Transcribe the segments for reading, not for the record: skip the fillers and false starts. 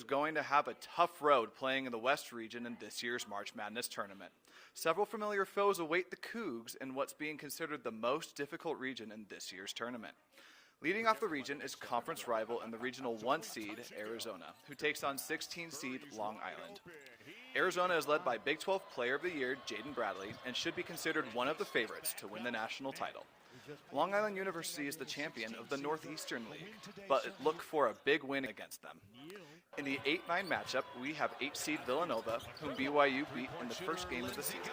going to have a tough road playing in the West region in this year's March Madness tournament. Several familiar foes await the Cougs in what's being considered the most difficult region in this year's tournament. Leading off the region is conference rival and the regional 1 seed, Arizona, who takes on 16 seed Long Island. Arizona is led by Big 12 Player of the Year Jaden Bradley and should be considered one of the favorites to win the national title. Long Island University is the champion of the Northeastern League, but look for a big win against them. In the 8-9 matchup, we have 8 seed Villanova, whom BYU beat in the first game of the season,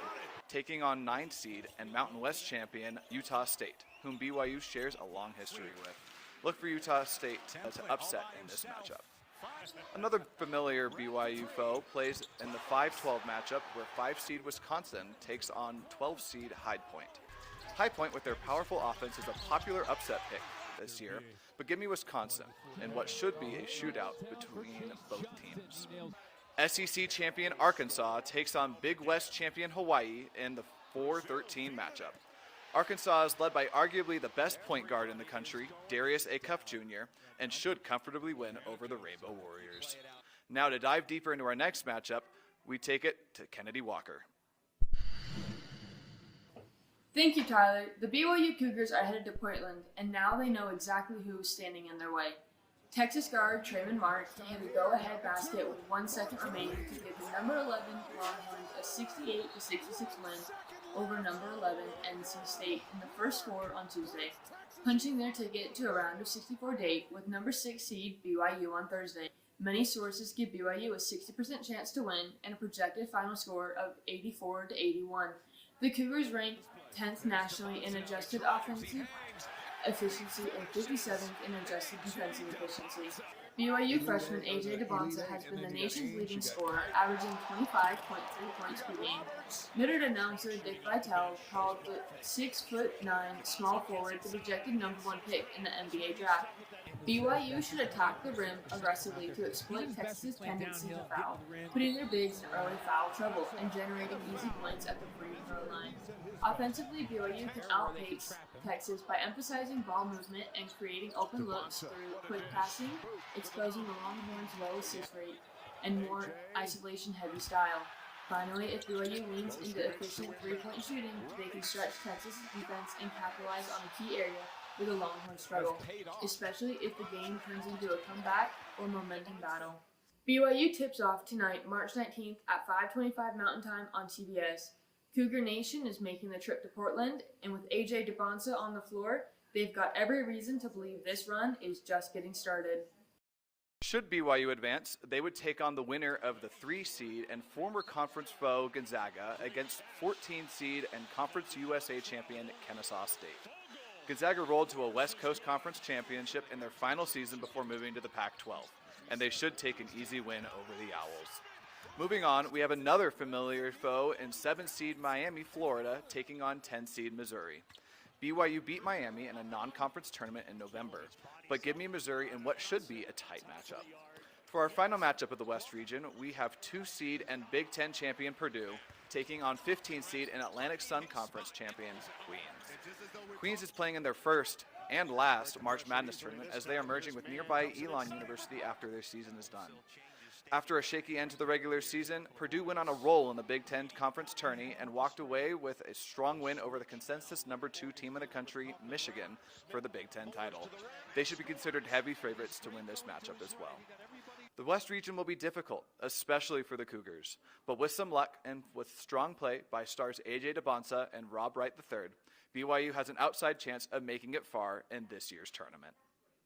taking on 9 seed and Mountain West champion Utah State, whom BYU shares a long history with. Look for Utah State to upset in this matchup. Another familiar BYU foe plays in the 5-12 matchup where 5 seed Wisconsin takes on 12 seed High Point. High Point, with their powerful offense, is a popular upset pick this year, but give me Wisconsin in what should be a shootout between both teams. SEC champion Arkansas takes on Big West champion Hawaii in the 4-13 matchup. Arkansas is led by arguably the best point guard in the country, Darius Acuff Jr., and should comfortably win over the Rainbow Warriors. Now to dive deeper into our next matchup, we take it to Kennedy Walker. Thank you, Tyler. The BYU Cougars are headed to Portland, and now they know exactly who is standing in their way. Texas guard Trayvon Mark hit a go-ahead basket with 1 second remaining to give the number 11 Longhorns a 68-66 win over number 11 NC State in the first score on Tuesday, punching their ticket to a round of 64 date with number 6 seed BYU on Thursday. Many sources give BYU a 60% chance to win and a projected final score of 84-81. The Cougars ranked 10th nationally in adjusted offensive efficiency and 57th in adjusted defensive efficiency. BYU freshman AJ DeBonza has been the nation's leading scorer, averaging 25.3 points per game. Noted announcer Dick Vitale called the 6'9" small forward the projected number 1 pick in the NBA draft. BYU should attack the rim aggressively to exploit Texas's tendency to foul, putting their bigs in early foul trouble and generating easy points at the free throw line. Offensively, BYU can outpace Texas by emphasizing ball movement and creating open looks through quick passing, exposing the Longhorns' low assist rate, and more isolation-heavy style. Finally, if BYU leans into efficient three-point shooting, they can stretch Texas' defense and capitalize on a key area where the Longhorns struggle, especially if the game turns into a comeback or momentum battle. BYU tips off tonight, March 19th at 5:25 Mountain Time on TBS. Cougar Nation is making the trip to Portland, and with AJ DeBonza on the floor, they've got every reason to believe this run is just getting started. Should BYU advance, they would take on the winner of the 3 seed and former conference foe Gonzaga against 14 seed and Conference USA champion Kennesaw State. Gonzaga rolled to a West Coast Conference championship in their final season before moving to the Pac-12, and they should take an easy win over the Owls. Moving on, we have another familiar foe in 7 seed Miami, Florida, taking on 10 seed Missouri. BYU beat Miami in a non-conference tournament in November, but give me Missouri in what should be a tight matchup. For our final matchup of the West region, we have 2 seed and Big Ten champion Purdue taking on 15 seed and Atlantic Sun Conference champions Queens. Queens is playing in their first and last March Madness tournament as they are merging with nearby Elon University after their season is done. After a shaky end to the regular season, Purdue went on a roll in the Big Ten Conference tourney and walked away with a strong win over the consensus number 2 team in the country, Michigan, for the Big Ten title. They should be considered heavy favorites to win this matchup as well. The West region will be difficult, especially for the Cougars, but with some luck and with strong play by stars AJ DeBonza and Rob Wright III, BYU has an outside chance of making it far in this year's tournament.